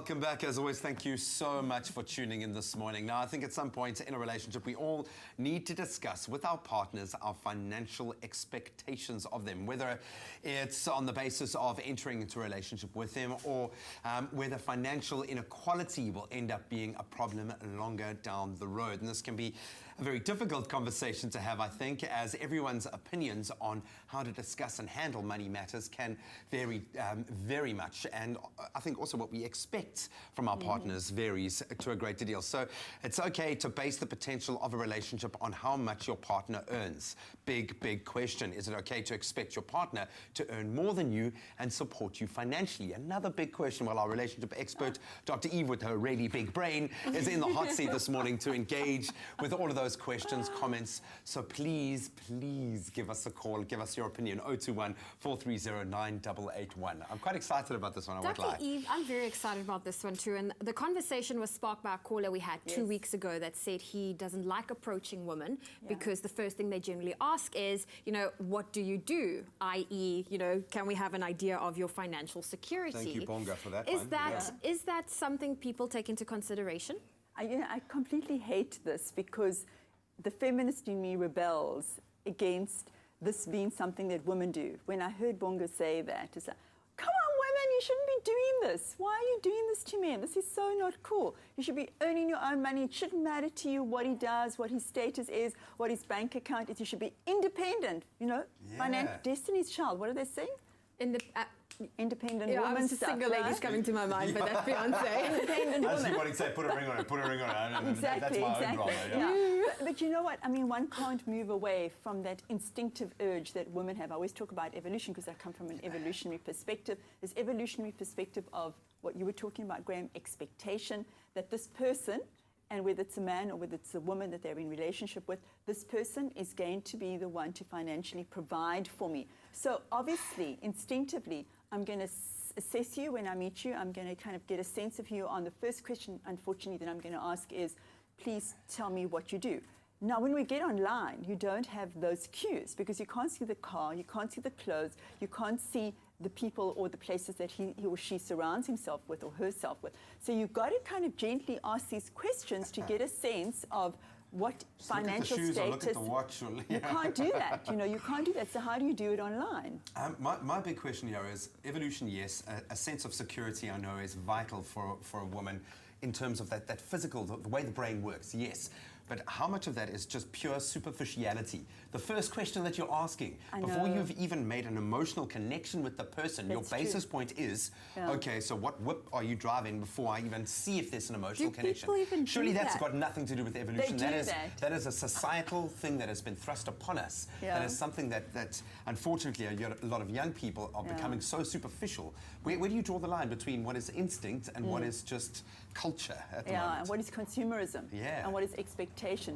welcome back. As always, thank you so much for tuning in this morning. Now, I think at some point in a relationship, we all need to discuss with our partners our financial expectations of them, whether it's on the basis of entering into a relationship with them or whether financial inequality will end up being a problem longer down the road. And this can be a very difficult conversation to have, I think, as everyone's opinions on how to discuss and handle money matters can vary very much. And I think also what we expect from our partners varies to a great deal. So it's okay to base the potential of a relationship on how much your partner earns. Big question. Is it okay to expect your partner to earn more than you and support you financially? Another big question. Well, our relationship expert, Dr. Eve, with her really big brain, is in the hot seat this morning to engage with all of those questions, comments. So please give us a call. Give us your opinion. 021-430-9881. I'm quite excited about this one, I won't lie. Dr. Eve, I'm very excited about this one too. And the conversation was sparked by a caller we had 2 weeks ago that said he doesn't like approaching women because the first thing they generally ask is, what do you do? I.e., can we have an idea of your financial security? Thank you, Bonga, for that Is that something people take into consideration? I completely hate this because the feminist in me rebels against this being something that women do. When I heard Bonga say that, it's like, come on, women, you shouldn't be doing this. Why are you doing this to men? This is so not cool. You should be earning your own money. It shouldn't matter to you what he does, what his status is, what his bank account is. You should be independent, Destiny's Child, what are they saying? Independent woman stuff. Single lady's coming to my mind, but that's Beyonce. Independent woman. As you want to say, put a ring on it, Exactly, that's my own drama, But you know what? I mean, one can't move away from that instinctive urge that women have. I always talk about evolution because I come from an evolutionary perspective. This evolutionary perspective of what you were talking about, Graham, expectation, that this person, and whether it's a man or whether it's a woman that they're in relationship with, this person is going to be the one to financially provide for me. So obviously, instinctively, I'm going to assess you when I meet you. I'm going to kind of get a sense of you on the first question, unfortunately, that I'm going to ask is, please tell me what you do. Now, when we get online, you don't have those cues because you can't see the car, you can't see the clothes, you can't see the people or the places that he or she surrounds himself with or herself with. So you've got to kind of gently ask these questions to get a sense of what just financial look at the shoes status. or look at the watch. You can't do that. You can't do that. So how do you do it online? My big question here is evolution. Yes, a sense of security I know is vital for a woman in terms of that physical, the way the brain works. Yes. But how much of that is just pure superficiality? The first question that you're asking, before you've even made an emotional connection with the person, your basis point is, okay, so what whip are you driving before I even see if there's an emotional connection? Surely that's got nothing to do with evolution. That is a societal thing that has been thrust upon us. That is something that unfortunately, a lot of young people are becoming so superficial. Where do you draw the line between what is instinct and what is just culture at the moment? And what is consumerism? And what is expectation?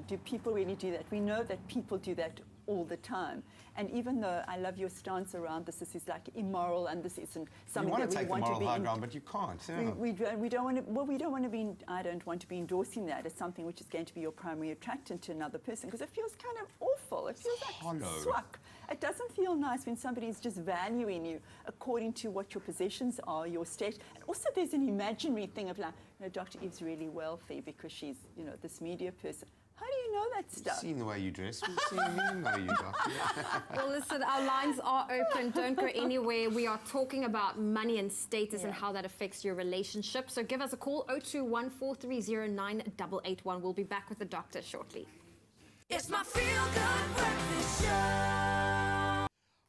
Do people really do that? We know that people do that all the time. And even though I love your stance around this is like immoral and this isn't something that we want to be... You want to take the moral high ground, but you can't. We don't want to... Well, we don't want to be... I don't want to be endorsing that as something which is going to be your primary attractant to another person because it feels kind of awful. It feels like swack. It doesn't feel nice when somebody is just valuing you according to what your possessions are, your state. And also there's an imaginary thing of like, Dr. Eve's really wealthy because she's, this media person. How do you know that stuff? We've seen the way you dress. We've seen you know you, Doctor. Well, listen, our lines are open. Don't go anywhere. We are talking about money and status and how that affects your relationship. So give us a call, 021-430-9881. We'll be back with the doctor shortly. It's my feel-good breakfast show.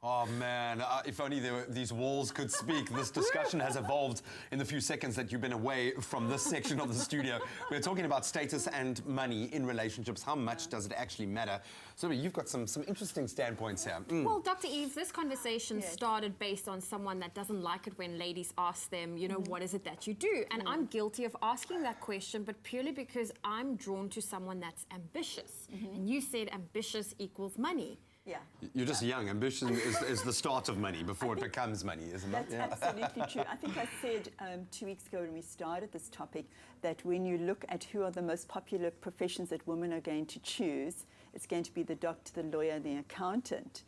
Oh man, if only these walls could speak. This discussion has evolved in the few seconds that you've been away from this section of the studio. We're talking about status and money in relationships. How much does it actually matter? So you've got some interesting standpoints here. Well, Dr. Eve, this conversation started based on someone that doesn't like it when ladies ask them, what is it that you do? And I'm guilty of asking that question, but purely because I'm drawn to someone that's ambitious. And you said ambitious equals money. Yeah. You're just young. Ambition is the start of money before it becomes money, isn't it? That's absolutely true. I think I said 2 weeks ago when we started this topic that when you look at who are the most popular professions that women are going to choose, it's going to be the doctor, the lawyer, the accountant.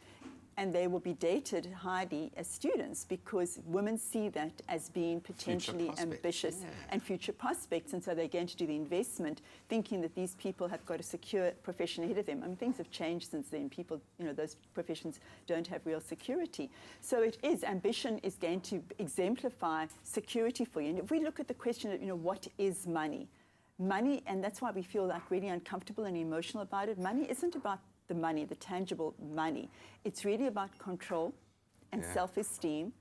and they will be dated highly as students because women see that as being potentially prospects, ambitious and future prospects, and so they're going to do the investment thinking that these people have got a secure profession ahead of them. I mean, things have changed since then. People, those professions don't have real security. So it is, ambition is going to exemplify security for you. And if we look at the question of, what is money? Money, and that's why we feel like really uncomfortable and emotional about it, money isn't about the money, the tangible money. It's really about control and self-esteem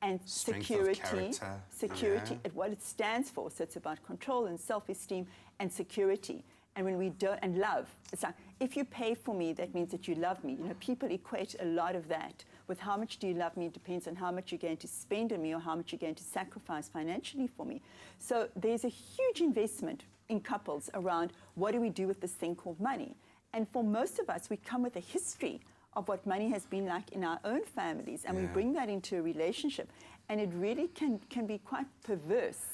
and Strength of security. character. Security, what it stands for. So it's about control and self-esteem and security. And when we don't, and love. It's like, if you pay for me, that means that you love me. People equate a lot of that with how much do you love me. It depends on how much you're going to spend on me or how much you're going to sacrifice financially for me. So there's a huge investment in couples around what do we do with this thing called money. And for most of us, we come with a history of what money has been like in our own families, and we bring that into a relationship. And it really can be quite perverse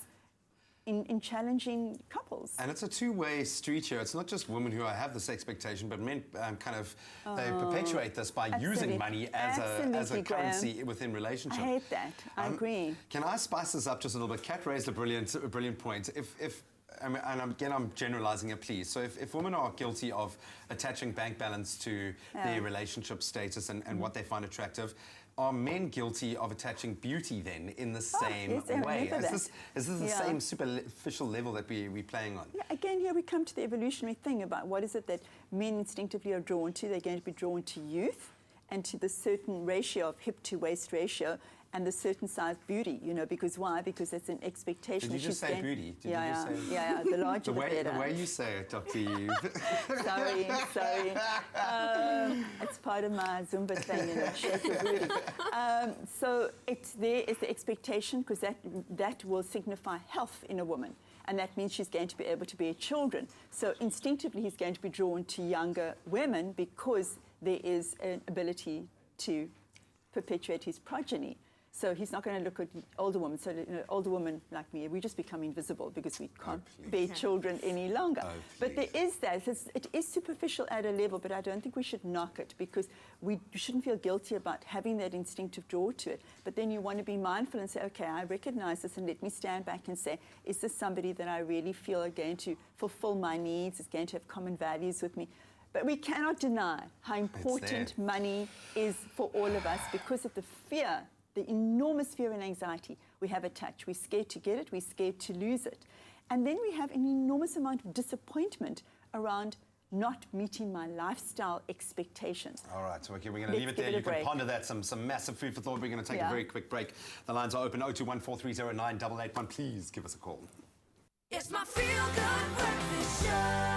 in challenging couples. And it's a two-way street here. It's not just women who have this expectation, but men they perpetuate this by using money as a currency within relationships. I hate that. I agree. Can I spice this up just a little bit? Kat raised a brilliant point. I'm generalizing it, please. So if women are guilty of attaching bank balance to their relationship status and what they find attractive, are men guilty of attaching beauty then in the same way? Is this the same superficial level that we're playing on? Yeah, again, here we come to the evolutionary thing about what is it that men instinctively are drawn to. They're going to be drawn to youth and to the certain ratio of hip to waist ratio and the certain size beauty, because why? Because it's an expectation. Did you just say beauty? Yeah, the larger the better. The way you say it, Dr. Eve. sorry. It's part of my Zumba thing, shape of beauty. So there is the expectation, because that will signify health in a woman. And that means she's going to be able to bear children. So instinctively, he's going to be drawn to younger women because there is an ability to perpetuate his progeny. So he's not going to look at older women. So older women like me, we just become invisible because we can't bear children any longer. But there is that. It is superficial at a level, but I don't think we should knock it because we shouldn't feel guilty about having that instinctive draw to it. But then you want to be mindful and say, okay, I recognize this, and let me stand back and say, is this somebody that I really feel are going to fulfill my needs, is going to have common values with me? But we cannot deny how important money is for all of us because of the fear, the enormous fear and anxiety we have attached. We're scared to get it, we're scared to lose it. And then we have an enormous amount of disappointment around not meeting my lifestyle expectations. All right, so okay, we're going to leave it there. You can ponder that, some massive food for thought. We're going to take a very quick break. The lines are open, 02143098881. Please give us a call. It's my feel-good breakfast show.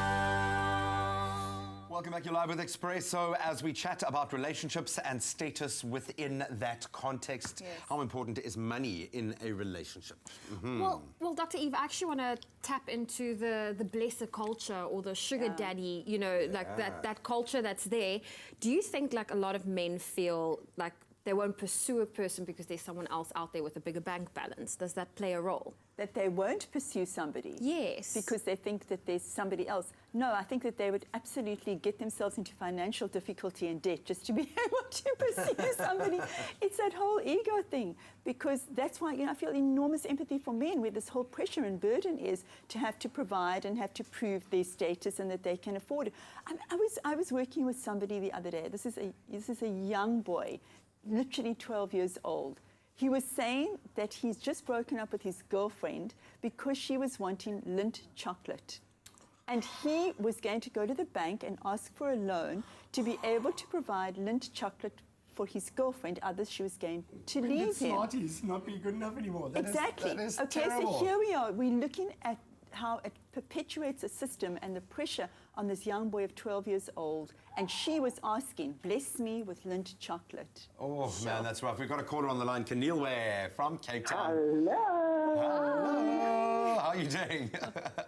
Welcome back. You're live with Expresso as we chat about relationships and status within that context. Yes. How important is money in a relationship? Well, Dr. Eve, I actually want to tap into the blessed culture or the sugar daddy, like that culture that's there. Do you think like a lot of men feel like they won't pursue a person because there's someone else out there with a bigger bank balance? Does that play a role? That they won't pursue somebody? Yes. Because they think that there's somebody else. No, I think that they would absolutely get themselves into financial difficulty and debt just to be able to pursue somebody. It's that whole ego thing. Because that's why, I feel enormous empathy for men where this whole pressure and burden is to have to provide and have to prove their status and that they can afford it. I was working with somebody the other day. This is a young boy, literally 12 years old. He was saying that he's just broken up with his girlfriend because she was wanting Lindt chocolate. And he was going to go to the bank and ask for a loan to be able to provide Lindt chocolate for his girlfriend, others she was going to leave him. Smarties not be good enough anymore. Exactly. That is okay, terrible. so here we are. We're looking at how it perpetuates a system and the pressure on this young boy of 12 years old. And she was asking, bless me with Lindt chocolate. Oh, man, that's rough. We've got a caller on the line, Keneil Ware from Cape Town. Hello. Hello. How are you doing?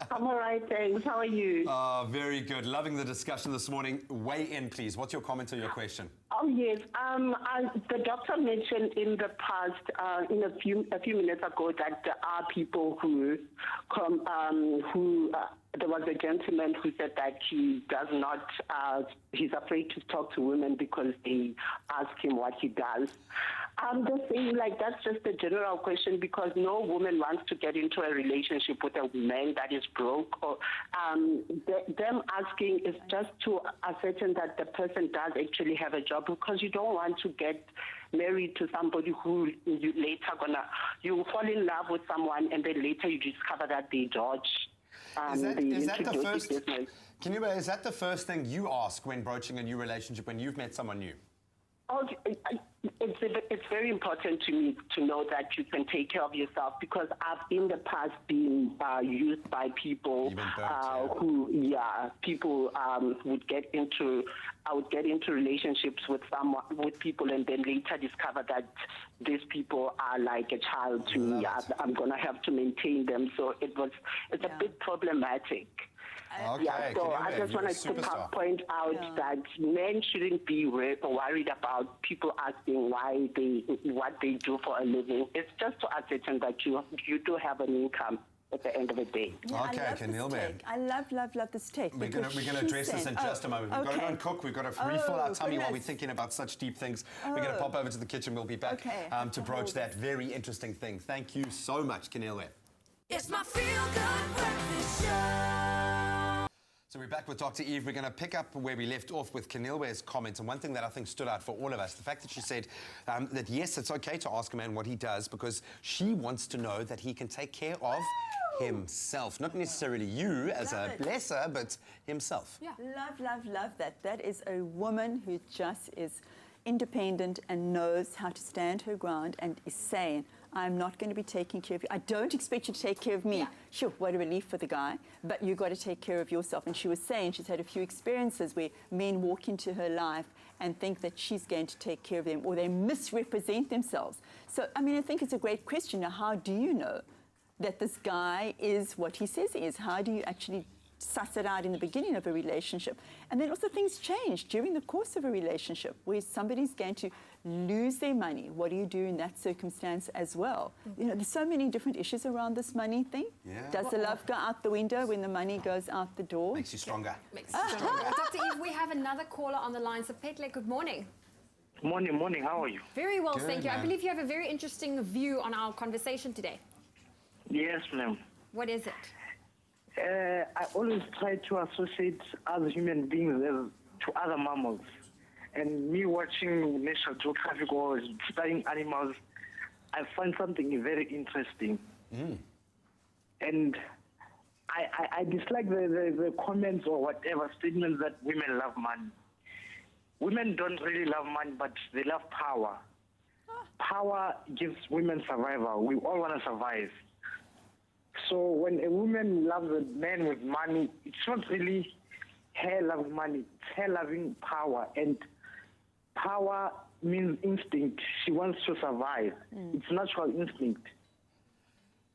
I'm all right, thanks. How are you? Very good. Loving the discussion this morning. Weigh in, please. What's your comment or your question? Oh yes. The doctor mentioned in the past, in a few minutes ago, that there are people who there was a gentleman who said that he does not. He's afraid to talk to women because they ask him what he does. I'm just saying, like, that's just a general question because no woman wants to get into a relationship with a man that is broke. Or them asking is just to ascertain that the person does actually have a job, because you don't want to get married to somebody who you later you fall in love with someone and then later you discover that they dodge. Is that the first? Can you? Is that the first thing you ask when broaching a new relationship when you've met someone new? Oh, it's very important to me to know that you can take care of yourself, because I've in the past been used by people people would get into. I would get into relationships with people, and then later discover that these people are like a child to me. I'm gonna have to maintain them, so it's a bit problematic. Okay, yeah, so I just wanted to point out that men shouldn't be worried about people asking what they do for a living. It's just to ascertain that you do have an income at the end of the day. Yeah, okay, Kenilwe. I love this take. We're going to address this in just a moment. We've got to go and cook. We've got to refill our tummy while we're thinking about such deep things. We're going to pop over to the kitchen. We'll be back to broach that very interesting thing. Thank you so much, Kenilwe. It's my feel-good breakfast show. So we're back with Dr. Eve. We're going to pick up where we left off with Kenilwe's comments. And one thing that I think stood out for all of us, the fact that she said that, yes, it's okay to ask a man what he does because she wants to know that he can take care of himself. Not necessarily you as a blesser, but himself. Yeah. Love that. That is a woman who just is independent and knows how to stand her ground and is saying, I'm not going to be taking care of you. I don't expect you to take care of me. Yeah. Sure, what a relief for the guy, but you've got to take care of yourself. And she was saying she's had a few experiences where men walk into her life and think that she's going to take care of them, or they misrepresent themselves. So, I mean, I think it's a great question. Now, how do you know that this guy is what he says he is? How do you actually suss it out in the beginning of a relationship? And then also things change during the course of a relationship where somebody's going to lose their money. What do you do in that circumstance as well? You know, there's so many different issues around this money thing. Yeah. Does the love go out the window when the money goes out the door? Makes you stronger. Makes you stronger. Dr. Eve, we have another caller on the line. So, Petle, good morning. Morning. How are you? Very well, Good, thank you. man. I believe you have a very interesting view on our conversation today. Yes, ma'am. What is it? I always try to associate other human beings to other mammals. And me watching National Geographic or studying animals, I find something very interesting. And I dislike the comments or whatever statements that women love money. Women don't really love money, but they love power. Power gives women survival. We all want to survive. So when a woman loves a man with money, it's not really her loving money, it's her loving power. And power means instinct. She wants to survive. It's natural instinct.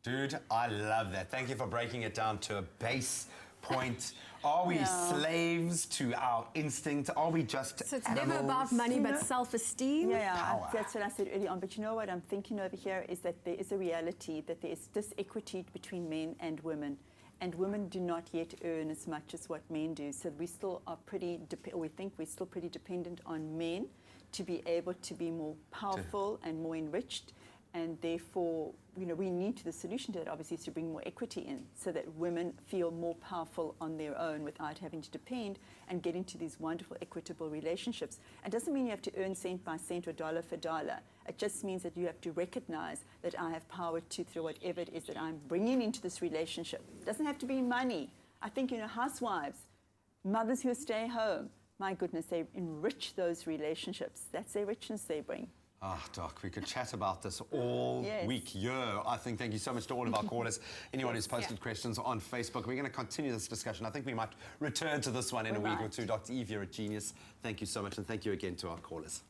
Dude, I love that. Thank you for breaking it down to a base point. Are we slaves to our instinct? Are we just So it's animals? never about money, but self-esteem? Power. That's what I said earlier on. But you know what I'm thinking over here is that there is a reality that there is disequity between men and women. And women do not yet earn as much as what men do. So we still are we think we're still pretty dependent on men to be able to be more powerful and more enriched. And therefore, you know, the solution to that obviously is to bring more equity in so that women feel more powerful on their own without having to depend and get into these wonderful equitable relationships. It doesn't mean you have to earn cent by cent or dollar for dollar. It just means that you have to recognize that I have power to, through whatever it is that I'm bringing into this relationship. It doesn't have to be money. I think, you know, housewives, mothers who stay home, my goodness, they enrich those relationships. That's their richness they bring. Doc, we could chat about this all week, I think. Thank you so much to all of our callers, anyone who's posted questions on Facebook. We're going to continue this discussion. I think we might return to this one in a week or two. Dr. Eve, you're a genius. Thank you so much, and thank you again to our callers.